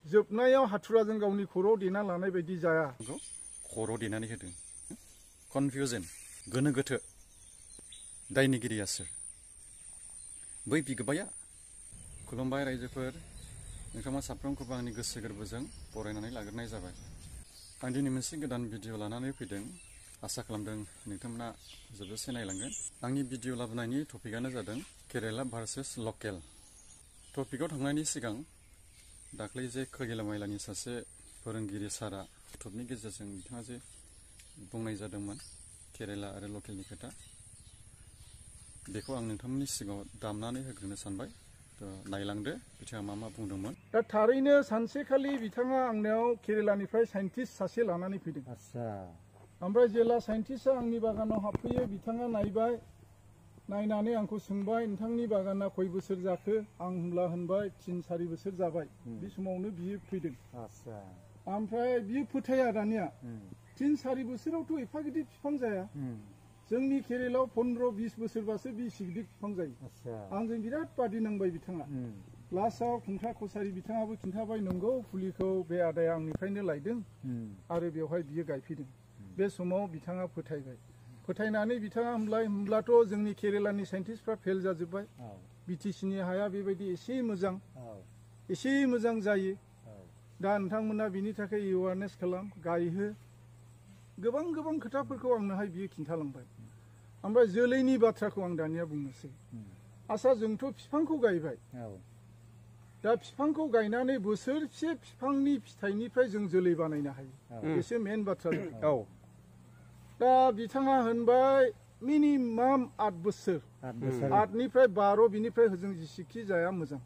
जोबनायाव हाथुराजों गावनि खर'आव देना लानाय बायदि जाया। खर' देनानै होदों। कनफिउजन, गोनो गोथो। दायनिगिरिया सोर? बै बिगोमाया? खुलुमबाय रायजोफोर, नोंथांमोन साफ्रोमखौबो आंनि गोसो गोरबोजों बरायनानै लाग्रोनाय जाबाय। आं दिनै मोनसे गोदान भिडिअ लानानै फैदों। आसा खालामदों नोंथांमोना जोबोद नायलांगोन। आंनि भिडिअ लाबोनायनि टपिकआनो जादों केरेला भार्सेस लकेल। टपिकआव थांनायनि सिगां दाख्लै जे खैलामैलानि सासे फोरोंगिरि सारा इउटुबनि गेजेरजों बिथाङा जे बुंनाय जादोंमोन केरेला आरो लकेलनि खोथा, बेखौ आं नोंथांमोननि सिगाङाव दामनानै होग्रोनो सानबाय। नायलांदो बिथाङा मा मा बुंदोंमोन। दा थारैनो सानसेखालि बिथाङा आंनाव केरेलानिफ्राय साइन्टिस्ट सासे लानानै फैदों। ओमफ्राय जेला साइन्टिस्टआ आंनि बागानाव हाबफैयो, बिथाङा नायबाय, नायनानै आंखौ सोंबाय नोंथांनि बागाना खय बोसोर जाखो? आं होनब्ला होनबाय 3-4 बोसोर जाबाय। बे समावनो बियो फैदों। ओमफ्राय बियो फोथाया दानिया 3-4 बोसोरावथ' एफा गिदिर बिफां जाया। जोंनि केरेलाव 15-20 बोसोरबासो बिसि गिदिर बिफां जायो। आंजों बिराद बादि नांबाय बिथाङा। लास्टआव खुंथा कसारि बिथाङाबो खिन्थाबाय नंगौ फुलिखौ बे आदाया आंनिफ्रायनो लायदों आरो बेवहाय बियो गायफैदों। बे समाव बिथाङा फोथायबाय। फोथायनानै बिथाङा होमब्लाथ' जोंनि केरेलानि साइन्टिस्टफ्रा फेल जाजोब्बाय। बिटिसिनि हाया बेबायदि एसे मोजां जायो। दा नोंथांमोना बिनि थाखाय एवारनेस खालाम, गायहो। गोबां खोथाफोरखौ आंनोहाय बियो खिन्थालांबाय। ओमफ्राय जोलैनि बाथ्राखौ आं दानिया बुंनोसै। आसा जोंथ' बिफांखौ गायबाय। दा बिफांखौ गायनानै बोसोरसे बिफांनि फिथाइनिफ्राय जों जोलै बानायनो हायो। बेसो मेन बाथ्रा। दा बिथाङा होनबाय मिनिमाम 8 बोसोर। 8निफ्राय 12 बिनिफ्राय होजों जेसेखि जाया मोजां।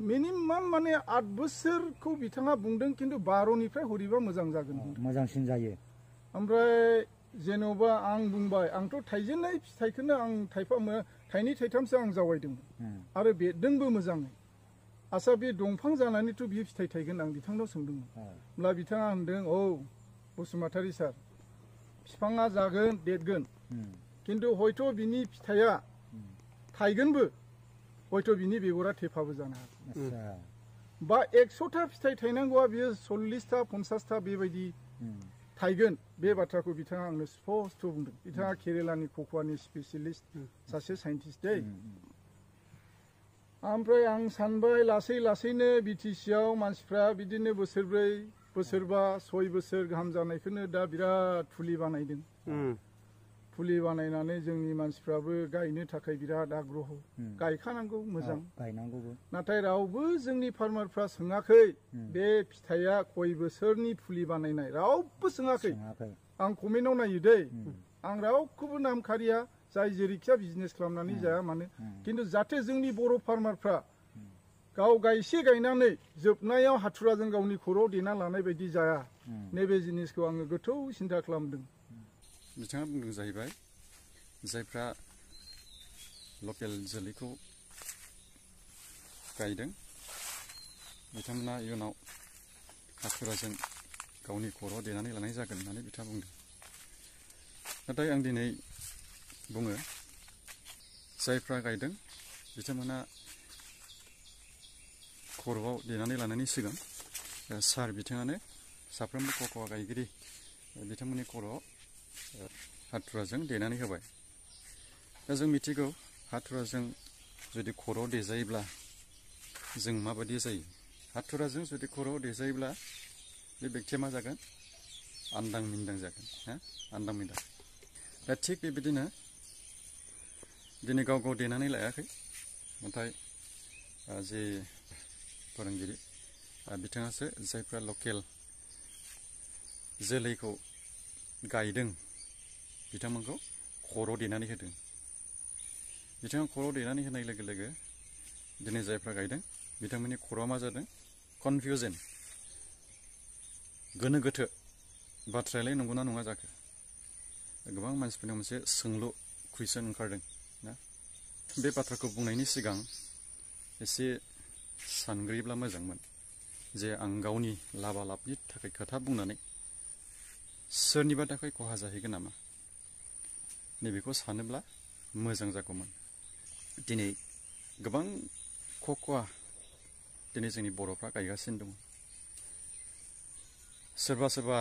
मिनिमाम माने 8 बोसोरखौ बिथाङा बुंदों, खिन्थु 12निफ्राय हरिबा मोजां जागोन। मोजांसिन जायो। ओमफ्राय जेन'बा आं बुंबाय, आंथ' थाइजेननाय फिथाइखौनो आं थाइनै थाइथामसो आं जावायदोंमोन आरो बेरदोंबो मोजाङै। आसा बे दंफां जानानैथ' बियो फिथाइ थायगोन आं बिथांनाव सोंदोंमोन। होमब्ला बिथाङा होनदों, औ बसुमतारी सार, बिफाङा जागोन, देरगोन, खिन्थु हयथ' बिनि फिथाइया थायगोनबो, हयथ' बिनि बेगरा थेफाबो जानो हागौ। बा 100टा फिथाइ थायनांगौआ बियो 40टा 50टा बेबायदि थायगोन। बे बाथ्राखौ बिथाङा आंनो स्पस्ट बुंदों। बिथाङा केरेलानि कक'वानि स्पेसियेलिस्ट सासे साइन्टिस्ट दै। ओमफ्राय आं सानबाय लासैनो बिटिसिआव मानसिफ्रा बिदिनो बोसोरब्रै, बोसोरबा, 6 बोसोर गाहाम जानायखौनो दा बिराद फुलि बानायदों। फुलि बानायनानै जोंनि मानसिफ्राबो गायनो थाखाय बिराद आग्रह। गायखानांगौ, मोजां गायनांगौबो। नाथाय रावबो जोंनि फार्मारफ्रा सोङाखै बे फिथाइया खय बोसोरनि फुलि बानायनाय, रावबो सोङाखै। आं कमेन्टआव नायो दै। आं रावखौबो नाम खारिया, जाय जेरैखिया बिजनेस खालामनानै जाया मानो, खिन्थु जाहाथे जोंनि बर' फार्मारफ्रा गाव गायसे गायनानै जोबनायाव हाथुराजों गावनि खर'आव देना लानाय बायदि जाया, नैबे जिनिसखौ आङो गोथौ सिन्था खालामदों। बिथाङा बुंदों जाहैबाय जायफ्रा लकेल जोलैखौ गायदों बिथांमोना इयुनाव हाथुराजों गावनि खर'आव देनानै लानाय जागोन होननानै बिथाङा बुंदों। नाथाय आं दिनै बुङो, जायफ्रा गायदों बिथांमोना खर'आव देनानै लानायनि सिगां सार बिथाङानो साफ्रोमबो कक'वा गायगिरि बिथांमोननि खर'आव हाथुराजों देनानै होबाय। दा जों मिथिगौ हाथुराजों जुदि खर'आव देजायोब्ला जों माबायदि जायो। हाथुराजों जुदि खर'आव देजायोब्ला बे बेक्तिया मा जागोन? आन्दां मिन्दां जागोन। आन्दां मिन्दां। दा थिग बेबायदिनो दिनै गाव देनानै लायाखै, नाथाय जे फोरोंगिरि बिथाङासो जायफ्रा लकेल जोलैखौ गायदों बिथांमोनखौ खर'आव देनानै होदों। बिथाङा खर'आव देनानै होनाय लोगो लोगो दिनै जायफ्रा गायदों बिथांमोननि खर'आ मा जादों? कनफिउजन, गोनो गोथो। बाथ्रायालाय नंगौना नङा जाखो? गोबां मानसिफोरनि मोनसे सोंलु कुइसन ओंखारदों ना। बे बाथ्राखौ बुंनायनि सिगां एसे सानग्रोयोब्ला मोजांमोन जे आं गावनि लाबा लाबनि थाखाय खोथा बुंनानै सोरनिबा थाखाय खहा जाहैगोन नामा, नैबेखौ सानोब्ला मोजां जागौमोन। दिनै गोबां कक'वा दिनै जोंनि बर'फ्रा गायगासिनो दङ। सोरबा सोरबा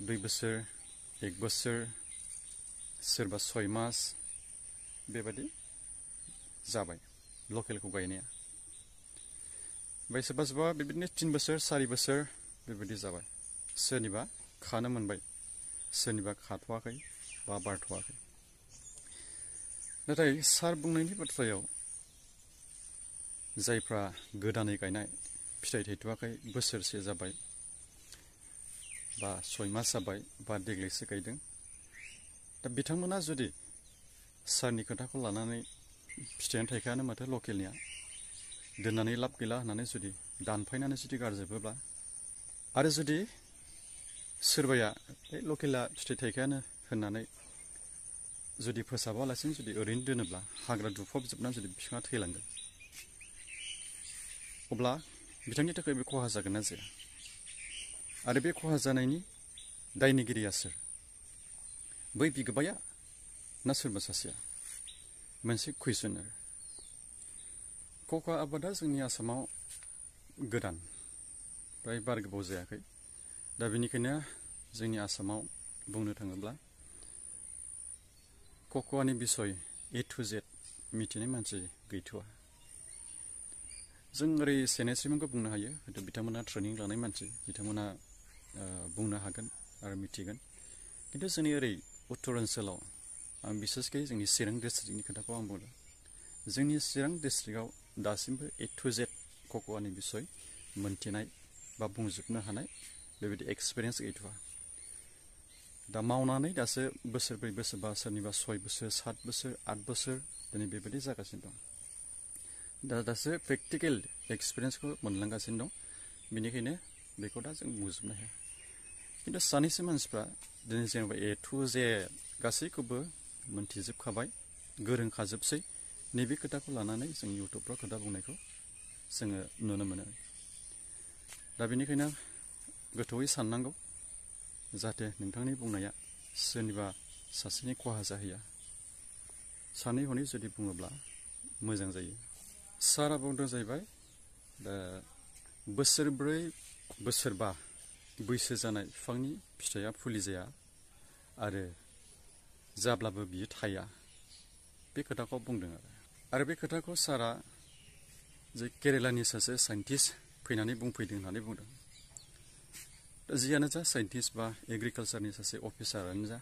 2 बोसोर 1 बोसोर सोरबा 6 मास बेबादि जाबाय लकेलखौ गायनाया। ओमफ्राय सोरबा सोरबा बेबायदिनो 3 बोसोर 4 बोसोर बेबायदि जाबाय। सोरनिबा खानो मोनबाय, सोरनिबा खाथ'वाखै बा बारथ'वाखै। नाथाय सार बुंनायनि बाथ्रायाव जायफ्रा गोदानै गायनाय, फिथाइ थायथ'वाखै, बोसोरसे जाबाय बा 6 मास जाबाय बा देग्लायसो गायदों, दा बिथांमोना जुदि सारनि खोथाखौ लानानै फिथाइयानो थायखायानो माथो लकेलनिया, दोननानै लाब गैला होननानै जुदि दानफायनानै जुदि गारजोबोब्ला, आरो जुदि सोरबाया बे लकेला फिथाइ थायखायानो होननानै जुदि फोसाबालासिनो जुदि ओरैनो दोनोब्ला, हाग्रा दुफबजोबनानै जुदि बिफाङा थैलांगोन, अब्ला बिथांनि थाखाय बे खहा जागोन ना जाया? आरो बे खहा जानायनि दायनिगिरिया सोर? बै बिगोमाया ना सोरबा सासेया? मोनसे कुइसन आरो। कक'आ आबादा जोंनि आसामाव गोदान, फ्राय बारा गोबाव जायाखै। दा बेनिखायनो जोंनि आसामाव बुंनो थाङोब्ला कक'आनि बिसय A to Z मिथिनाय मानसि गैथ'वा। जों ओरै सेनेस्रिमोनखौ बुंनो हायो, हयथ' बिथांमोना ट्रेनिं लानाय मानसि, बिथांमोना बुंनो हागोन आरो मिथिगोन। खिन्थु जोंनि ओरै उत्तर ओनसोलाव, आं बिसेसकै जोंनि चिरां डिस्ट्रिक्टनि खोथाखौ आं बुंदों, जोंनि चिरां डिस्ट्रिक्टआव दासिमबो A to Z कक'आनि बिसय मोनथिनाय बा बुंजोबनो हानाय बेबायदि एक्सपिरियेन्स गैथ'वा। दा मावनानै दासो बोसोरब्रै बोसोरबा, सोरनिबा 6 बोसोर 7 बोसोर 8 बोसोर दिनै बेबायदि जागासिनो दं। दासो प्रेक्टिकेल एक्सपिरियेन्सखौ मोनलांगासिनो दं। बेनिखायनो बेखौ दा जों बुंजोबनो हाया। खिन्थु सानैसो मानसिफ्रा दिनै जेनेबा A to Z गासैखौबो मोनथिजोबखाबाय, गोरोंखाजोबसै, नैबे खोथाखौ लानानै जों इउटुबफ्राव खोथा बुंनायखौ जोङो नुनो मोनो। दा बेनिखायनो गोथौयै साननांगौ, जाहाथे नोंथांनि बुंनाया सोरनिबा सासेनि खहा जाहैया। सानै हनै जुदि बुङोब्ला मोजां जायो। सारा बुंदों जाहैबाय, दा बोसोरब्रै बोसोरबा बैसो जानाय बिफांनि फिथाइया फुलि जाया आरो जाब्लाबो बियो थाया, बे खोथाखौ बुंदों आरो बे खोथाखौ सारा जे केरेलानि सासे साइन्टिस्ट फैनानै बुंफैदों होननानै बुंदों। दा जियानो जा, साइन्टिस्ट बा एग्रिकालसारनि सासे अफिसारानो जा,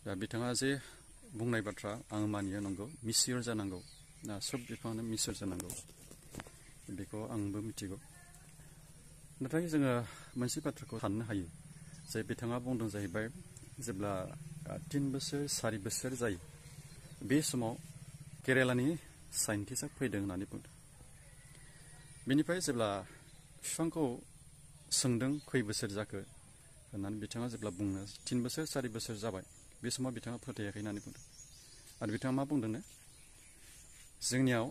दा बिथाङा जे बुंनाय बाथ्रा आं मानियो, नंगौ, मिसियर जानांगौ, ना सोब बिफाङानो मिसियर जानांगौ, बेखौ आंबो मिथिगौ। नाथाय जोङो मोनसे बाथ्राखौ साननो हायो, जे बिथाङा बुंदों जाहैबाय, जेब्ला 3 बोसोर 4 बोसोर जायो, बे समाव केरेलानि साइन्टिस्टआ फैदों होननानै बुंदों। बेनिफ्राय जेब्ला बिफांखौ सोंदों खै बोसोर जाखो होननानै बिथाङा जेब्ला बुङो 3 बोसोर 4 बोसोर जाबाय, बे समाव बिथाङा फोथायाखै होननानै बुंदों। आरो बिथाङा मा बुंदोंनो, जोंनियाव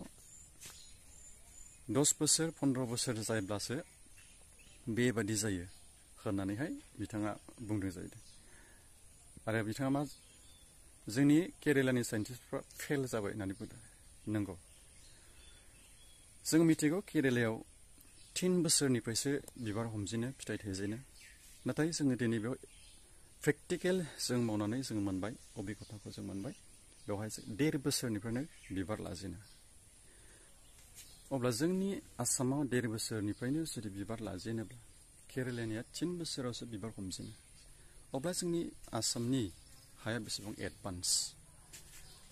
10 बोसोर 15 बोसोर जायोब्लासो बेबादि जायो होननानैहाय बिथाङा बुंदों जाहैदों। आरो बिथाङा मा, जोंनि केरेलानि साइन्टिस्टफ्रा फेल जाबाय होननानै बुंदों। नंगौ, जों मिथिगौ केरेलायाव 3 बोसोरनिफ्रायसो बिबार हमजेनो, फिथाइ थाइजेनो। नाथाय जोङो दिनै बेयाव प्रेक्टिकेल जों मावनानै जों मोनबाय, अबिगथाखौ जों मोनबाय, बेवहाय 1.5 बोसोरनिफ्रायनो बिबार लाजेनो। अब्ला जोंनि आसामाव 1.5 बोसोरनिफ्रायनो जुदि बिबार लाजेनोब्ला, केरेलानिया 3 बोसोरावसो बिबार हमजेनो, अब्ला जोंनि आसामनि हाया बेसेबां एडभान्स।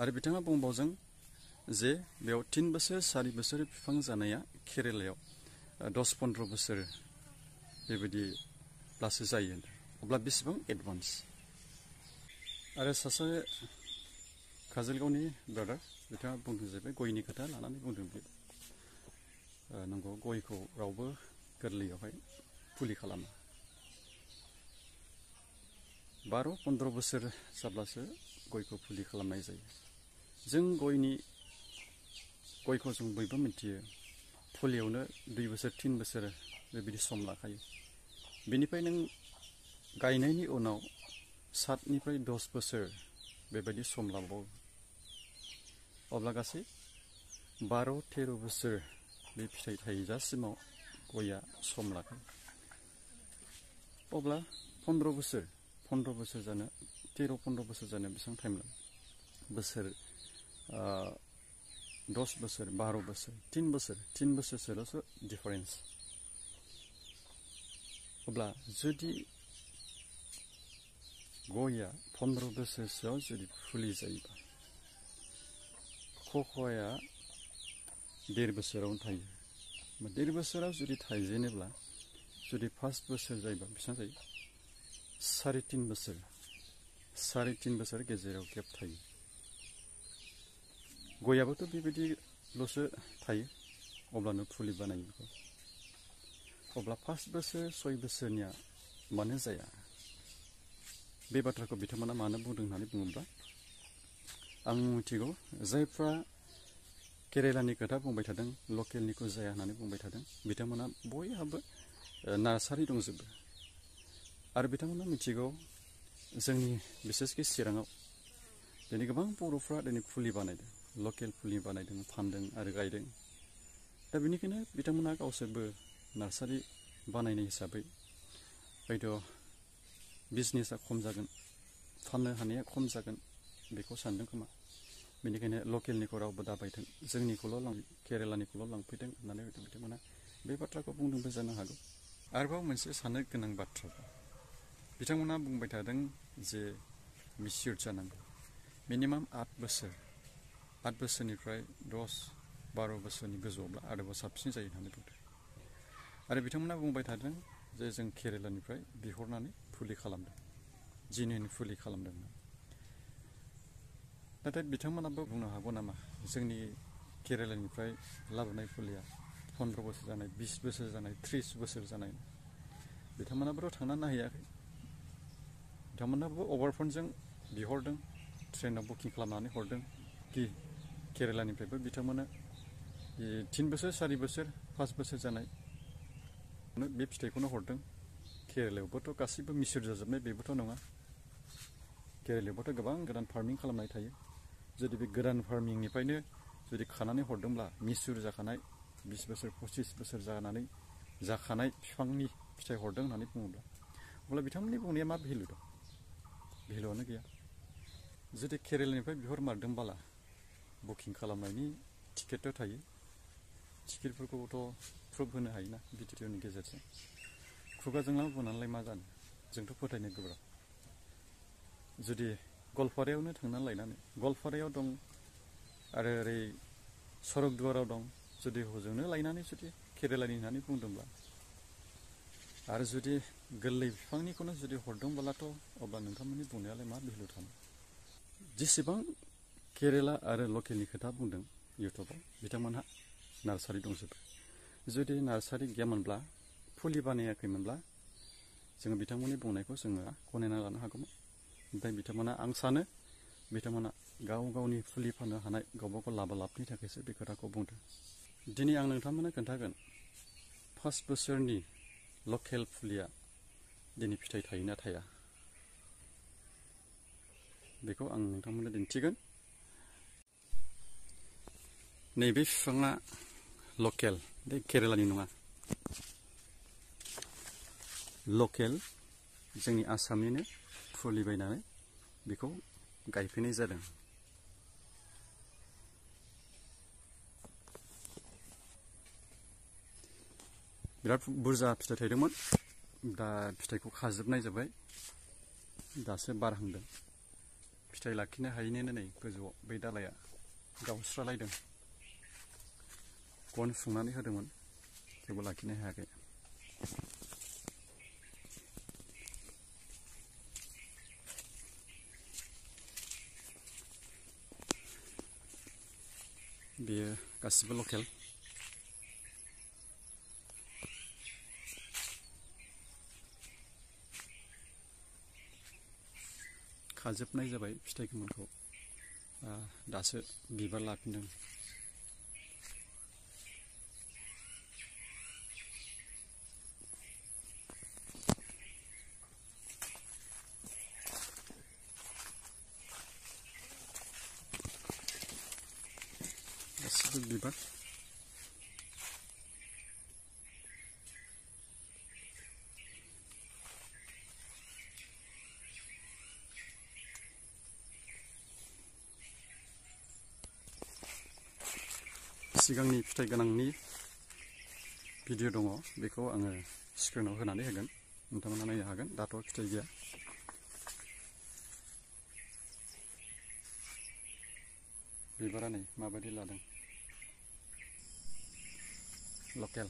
आरो बिथाङा बुंबावदों जे बेयाव 3 बोसोर 4 बोसोर बिफां जानाया केरेलायाव 10-15 बोसोर बेबायदिब्लासो जायो। अब्ला बेसेबां एडभान्स। आरो सासे काजलगावनि ब्रादार, बिथाङा बुंदों जाहैबाय, गयनि खोथा लानानै बुंदों। बे नंगौ, गयखौ रावबो गोरलैयावहाय फुलि खालामा। 12-15 बोसोर जाब्लासो गयखौ फुलि खालामनाय जायो। जों गयखौ जों बयबो मिथियो, फुलियावनो 2 बोसोर 3 बोसोर बेबायदि सम लाखायो। बेनिफ्राय नों गायनायनि उनाव 7निफ्राय 10 बोसोर बेबायदि सम लाबावो। अब्ला गासै 12-13 बोसोर बे फिथाइ थाइजासिमाव गया सम लागोन। अब्ला 15 बोसोर जानो 13-15 बोसोर जानो बेसेबां टाइम लागोन? बोसोर 10 बोसोर 12 बोसोर 3 बोसोरसोल'सो डिफारेन्स। अब्ला जुदि गया 15 बोसोरसोआव जुदि फुलि जायोबा कक'आ 1.5 बोसोरावनो थायो। 1.5 बोसोराव जुदि थाइजेनोब्ला जुदि फार्स्ट बोसोर जायोबा बेसेबां जायो? 3.5 बोसोर गेजेराव गेप थायो। गयाबोथ' बेबायदिल'सो थायो, अब्लानो फुलि बानायो बेखौ। अब्ला 5 बोसोर 6 बोसोरनिया मानो जाया? बे बाथ्राखौ बिथांमोना मानो बुंदों होननानै बुङोब्ला आं मिथिगौ जायफ्रा केरेलानि खोथा बुंबाय थादों, लकेलनिखौ जाया होननानै बुंबाय थादों, बिथांमोना बयहाबो नार्सारि दंजोबो। आरो बिथांमोना मिथिगौ जोंनि बिसेसकि चिराङाव दिनै गोबां बर'फ्रा दिनै फुलि बानायदों, लकेल फुलि बानायदों, फानदों आरो गायदों। दा बेनिखायनो बिथांमोना गावसोरबो नार्सारि बानायनाय हिसाबै हयथ' बिजनेसा खम जागोन, फाननो हानाया खम जागोन, बेखौ सानदों खोमा। बेनिखायनो लकेलनिखौ रावबो दाबायथों, जोंनिखौल' केरेलानिखौल' लांफैदों होननानै बिथांमोना बे बाथ्राखौ बुंदोंबो जानो हागौ। आरोबाव मोनसे साननो गोनां बाथ्रा, बिथांमोना बुंबाय थादों जे मिसिउर जानांगौ मिनिमाम 8 बोसोरनिफ्राय 10-12 बोसोरनि गोजौआवब्ला आरोबाव साबसिन जायो होननानै बुंदों। आरो बिथांमोना बुंबाय थादों जे जों केरेलानिफ्राय बिहरनानै फुलि खालामदों, जिनुइन फुलि खालामदों। नाथाय बिथांमोनाबो बुंनो हागौ नामा जोंनि केरेलानिफ्राय लाबोनाय फुलिया 15 बोसोर जानाय, 20 बोसोर जानाय, 30 बोसोर जानाय? बिथांमोनाबोथ' थांनानै नायहैयाखै। बिथांमोनाबो अभारफन्डजों बिहरदों, ट्रेनाव बुकिं खालामनानै हरदों कि केरेलानिफ्रायबो बिथांमोना 3 बोसोर 4 बोसोर 5 बोसोर जानाय बे फिथाइखौनो हरदों। केरेलायावबोथ' गासैबो मिसिउर जाजोबनाय बेबोथ' नङा। केरेलायावबोथ' गोबां गोदान फार्मिं खालामनाय थायो। जुदि बे गोदान फार्मिंनिफ्रायनो जुदि खानानै हरदोंब्ला मिसिउर जाखानाय 20 बोसोर 25 बोसोर जाखानाय बिफांनि फिथाइ हरदों होननानै बुङोब्ला अब्ला बिथांमोननि बुंनाया मा भेलु दं? भेलुआनो गैया। जुदि केरेलानिफ्राय बिहरमारदोंब्ला बुकिं खालामनायनि टिकेटथ' थायो, टिकेटफोरखौथ' प्रुफ होनो हायोना भिडिअनि गेजेरजों। खुगाजोंल' बुंनानैलाय मा जानो, जोंथ' फोथायनो गोब्राब। जुदि गवालपारायावनो थांनानै लायनानै, गवालपारायाव दं आरो ओरै सरकदुवाराव दं, जुदि हजोंनो लायनानै जुदि केरेलानि होननानै बुंदोंब्ला आरो जुदि गोरलै बिफांनिखौनो जुदि हरदोंब्लाथ' अब्ला नोंथांमोननि बुंनायालाय मा भेलु थानो? जेसेबां केरेला आरो लकेलनि खोथा बुंदों इउटुबाव, बिथांमोनहा नार्सारि दंजोबो। जुदि नार्सारि गैयामोनब्ला, फुलि बानायाखैमोनब्ला जोङो बिथांमोननि बुंनायखौ जोङो गनायना लानो हागौमोन। ओमफ्राय बिथांमोना, आं सानो बिथांमोना गाव गावनि फुलि फाननो हानाय गावबा गाव लाबनि थाखायसो बे खोथाखौ बुंदों। दिनै आं नोंथांमोननो खोन्थागोन 5 बोसोरनि लकेल फुलिया दिनै फिथाइ थायोना थाया, बेखौ आं नोंथांमोननो दिन्थिगोन। नैबे बिफाङा लकेल, बे केरेलानि नङा। लकेल, जोंनि आसामनिनो फुलि बायनानै बेखौ गायफैनाय जादों। बिराद बुरजा फिथाइ थायदोंमोन, दा फिथाइखौ खाजोबनाय जाबाय, दासो बारहांदों। फिथाइ लाखिनो हायैनिनो नै गोजौआव बै दालाइया गावस्रालायदों। गन सुंनानै होदोंमोन, थेवबो लाखिनो हायाखै। बेयो गासिबो लकेल। खाजोबनाय जाबाय फिथाइ गोमोनखौ, दासो बिबार लाफिनदों। गासिबो बिबार। सिगांनि फिथाइ गोनांनि भिडिअ दङ बेखौ आङो स्क्रिनाव होनानै होगोन नोंथांमोना नायनो हागोन दाथ' फिथाइ गैया बिबारा नै माबायदि लादों लकेल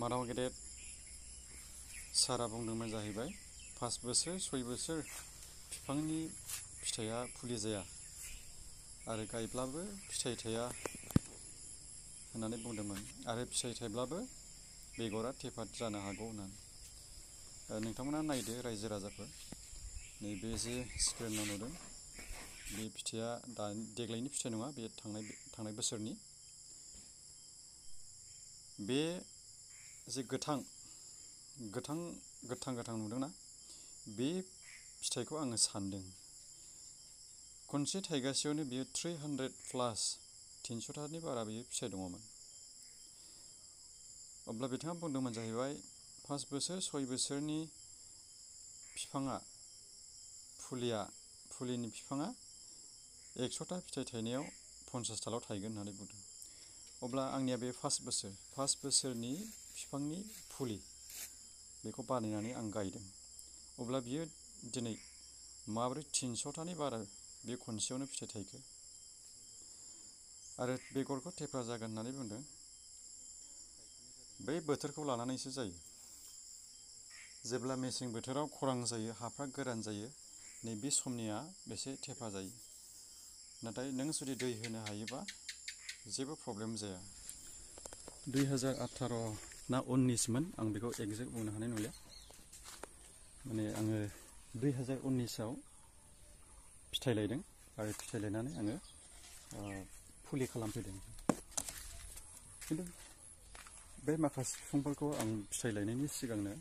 मादाव गेदेर सारा बुंदोंमोन जाहैबाय 5 बोसोर 6 बोसोर बिफांनि फिथाइया फुलि जाया आरो गायब्लाबो फिथाइ थाया होननानै बुंदोंमोन आरो फिथाइ थाइब्लाबो बेगरा थेफाद जानो हागौ होननानै नोंथांमोना नायदो रायजो राजाफोर नैबे जे स्क्रिनाव नुदों बे फिथाइया देग्लायनि फिथाइ नङा बे थांनाय बोसोरनि बे जे गोथां नुदोंना बे फिथाइखौ आङो सानदों खनसे थाइगासेयावनो बियो 300 प्लास 300थानि बारा बियो फिथाइ दङमोन अब्ला बिथाङा बुंदोंमोन जाहैबाय 5 बोसोर 6 बोसोरनि बिफाङा फुलिनि बिफाङा 100ता फिथाइ थायनायाव 50ताल' थायगोन होननानै बुंदों अब्ला आंनिया बे 5 बोसोरनि बिफांनि फुलि बेखौ बानायनानै आं गायदों अब्ला बियो दिनै माबोरै 300तानि बारा बे खनसेयावनो फिथाइ थायखो आरो बेगरखौ थेफ्रा जागोन होननानै बुंदों बै बोथोरखौ लानानैसो जायो जेब्ला मेसें बोथोराव खरां जायो हाफ्रा गोरान जायो नैबे समनिया बेसे थेफा जायो नाथाय नों जुदि दै होनो हायोबा जेबो प्रब्लेम जाया 2018 ना 19मोन आं बेखौ एगजेक्ट बुंनो हानाय नंलिया माने आङो 2019आव फिथाइ लायदों आरो फिथाइ लायनानै आङो फुलि खालामफैदों खिन्थु बे माखासे बिफांफोरखौ आं फिथाइ लायनायनि सिगांनो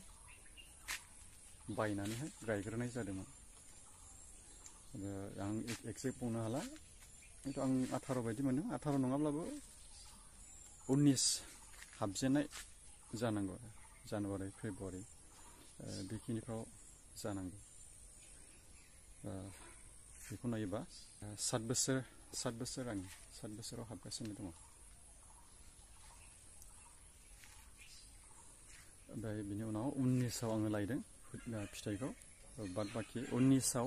बायनानैहाय गायग्रोनाय जादोंमोन आं एक्जेक्ट बुंनो हाला खिन्थु आं 18 बायदि मोनदों 18 नङाब्लाबो 19 हाबजेननाय जानांगौ जानुवारि फेब्रुवारि बेखिनिफ्राव जानांगौ बेखौ नायोबा 7 बोसोर आं 7 बोसोराव हाबगासिनो दङ ओमफ्राय बिनि उनाव 19आव आङो लायदों फिथाइखौ बाद बाखि 19आव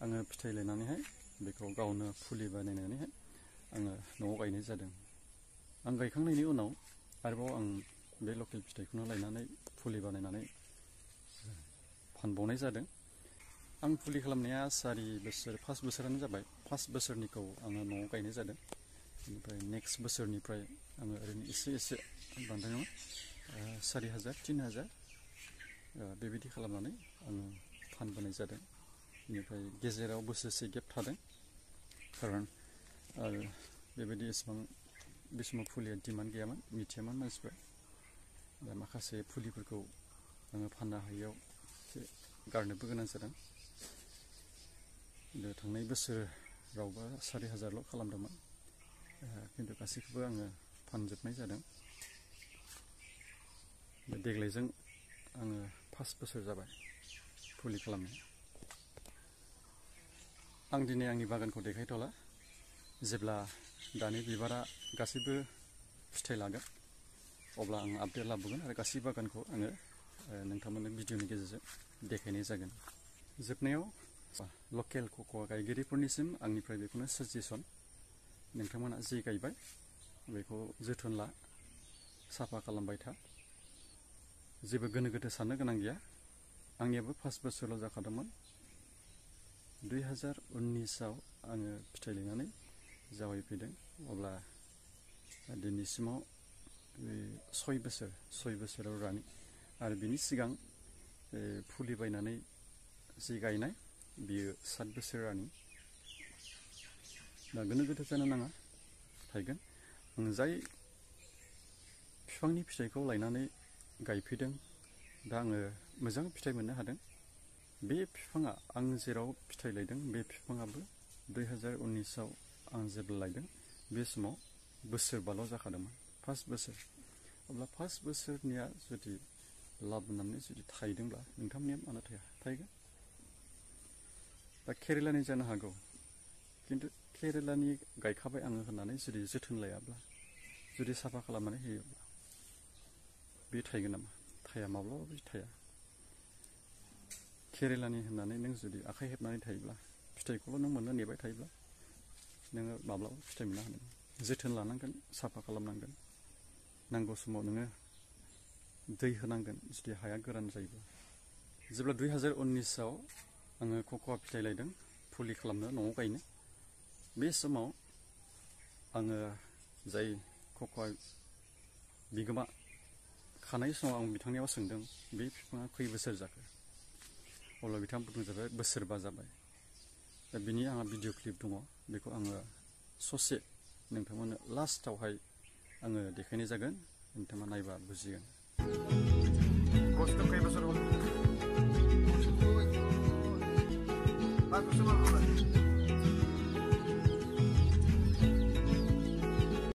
आङो फिथाइ लायनानैहाय बेखौ गावनो फुलि बानायनानैहाय आङो न'आव गायनाय जादों आं गायखांनायनि उनाव आरोबाव आं बे लकेल फिथाइखौनो लायनानै फुलि बानायनानै फानबावनाय जादों आं फुलि खालामनाया 5 बोसोरानो जाबाय 5 बोसोरनिखौ आङो न'आव गायनाय जादों ओमफ्राय नेक्स्ट बोसोरनिफ्राय आङो ओरैनो एसे बांद्राय नङा 4000 3000 बेबायदि खालामनानै आङो फानबोनाय जादों बेनिफ्राय गेजेराव बोसोरसे गेप थादों खारन बेबायदि एसेबां बे समाव फुलिया डिमान्ड गैयामोन मिथियामोन मानसिफ्रा दा माखासे फुलिफोरखौ आङो फाननो हायियाव एसे गारनोबो गोनां जादों थांनाय बोसोरावबा 4000ल' खालामदोंमोन खिन्थु गासैखौबो आङो फानजोबनाय जादों देग्लायजों आङो 5 बोसोर जाबाय फुलि खालामनाय आं दिनै आंनि बागानखौ देखायथ'ला जेब्ला दानि बिबारा गासैबो फिथाइ लागोन अब्ला आं आपडेट लाबोगोन आरो गासै बागानखौ आङो नोंथांमोननो भिडिअनि गेजेरजों देखायनाय जागोन जोबनायाव लकेल कक'आ गायगिरिफोरनिसिम आंनिफ्राय बेखौनो साजेसन नोंथांमोना जे गायबाय बेखौ जोथोन ला साफा खालामबाय था जेबो गोनो गोथो साननो गोनां गैया आंनियाबो 5 बोसोरल' जाखादोंमोन 2019आव आङो फिथाइ लायनानै जावायफैदों अब्ला दिनैसिमाव 6 बोसोराव रानिं आरो बिनि सिगां फुलि बायनानै जि गायनाय बियो 7 बोसोर रानिं दा गोनो गोथो जानो नाङा थायगोन आं जाय बिफांनि फिथाइखौ लायनानै गायफैदों दा आङो मोजां फिथाइ मोननो हादों बे बिफाङा आं जेराव फिथाइ लायदों बे बिफाङाबो 2019आव आं जेब्ला लायदों बे समाव बोसोरबाल' जाखादोंमोन 5 बोसोर अब्ला 5 बोसोरनिया जुदि लाबोनानै जुदि थायदोंब्ला नोंथांमोननिया मानो थाया थायगोन दा केरेलानि जानो हागौ खिन्थु केरेलानि गायखाबाय आङो होननानै जुदि जोथोन लायाब्ला जुदि साफा खालामनानै होयोब्ला बे थायगोन नामा? थाया, माब्लाबाबो बे थाया। केरेलानि होननानै नों जुदि आखाइ हेबनानै थायोब्ला, फिथाइखौल' नों मोननो नेबाय थायोब्ला नोङो माब्लाबाबो फिथाइ मोननो हानाय नङा। जोथोन लानांगोन, साफा खालामनांगोन, नांगौ समाव नोङो दै होनांगोन जुदि हाया गोरान जायोब्ला। जेब्ला 2019आव आङो कक'आ फिथाइ लायदों फुलि खालामनो, न'आव गायनो, बे समाव आङो जाय कक'आ बिगोमा खानाय समाव आं बिथांनियाव सोंदों बे बिफाङा खै बोसोर जाखो? अब्ला बिथाङा बुंदों जाबाय बोसोरबा जाबाय। दा बिनि आंहा भिडिअ क्लिप दङ, बेखौ आङो ससे नोंथांमोननो लास्टावहाय आङो देखायनाय जागोन, नोंथाङा नायबा बुजिगोन। गছটো खै बोसोर